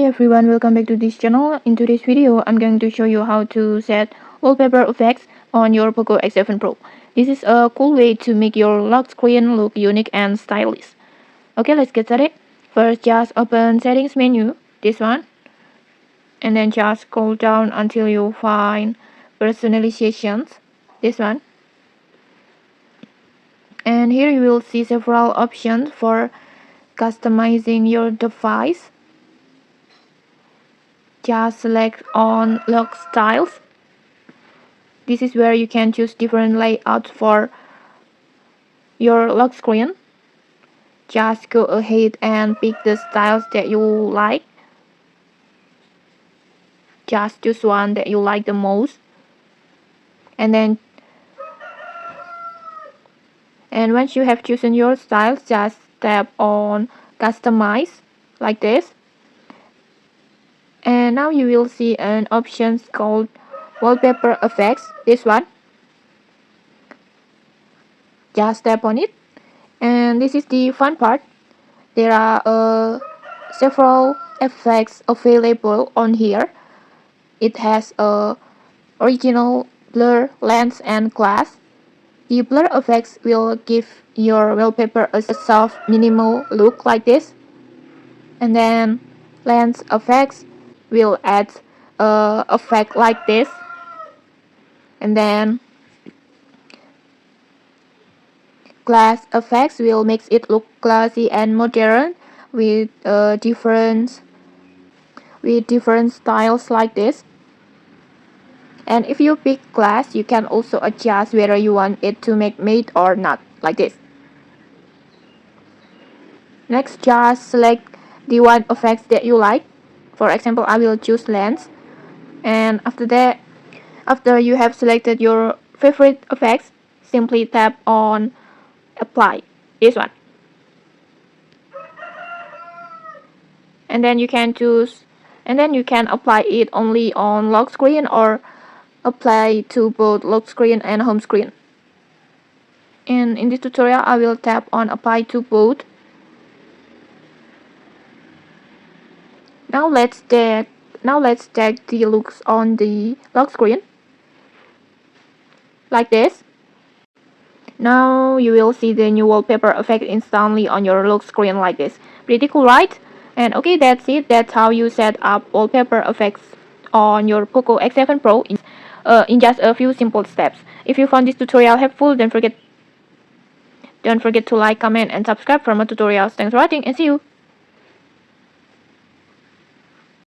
Hi everyone, welcome back to this channel. In today's video, I'm going to show you how to set wallpaper effects on your Poco X7 Pro. This is a cool way to make your lock screen look unique and stylish. Okay, let's get started. First, just open settings menu, this one, and then just scroll down until you find personalizations, this one. And here you will see several options for customizing your device. Just select on lock styles. This is where you can choose different layouts for your lock screen. Just go ahead and pick the styles that you like. Just choose one that you like the most. And once you have chosen your styles, just tap on customize like this. And now you will see an option called wallpaper effects, this one. Just tap on it. And this is the fun part. There are several effects available on here. It has a original, blur, lens, and glass. The blur effects will give your wallpaper a soft, minimal look like this. And then lens effects will add a effect like this. And then glass effects will make it look classy and modern with different styles like this. And if you pick glass, you can also adjust whether you want it to make matte or not, like this. Next, just select the one effects that you like. For example, I will choose lens. And after you have selected your favorite effects, simply tap on apply, this one. And then you can apply it only on lock screen or apply to both lock screen and home screen. And in this tutorial, I will tap on apply to both. Now let's check the looks on the lock screen, like this. Now you will see the new wallpaper effect instantly on your lock screen like this. Pretty cool, right? And okay, that's it. That's how you set up wallpaper effects on your Poco X7 Pro in just a few simple steps. If you found this tutorial helpful, don't forget to like, comment, and subscribe for more tutorials. Thanks for watching and see you.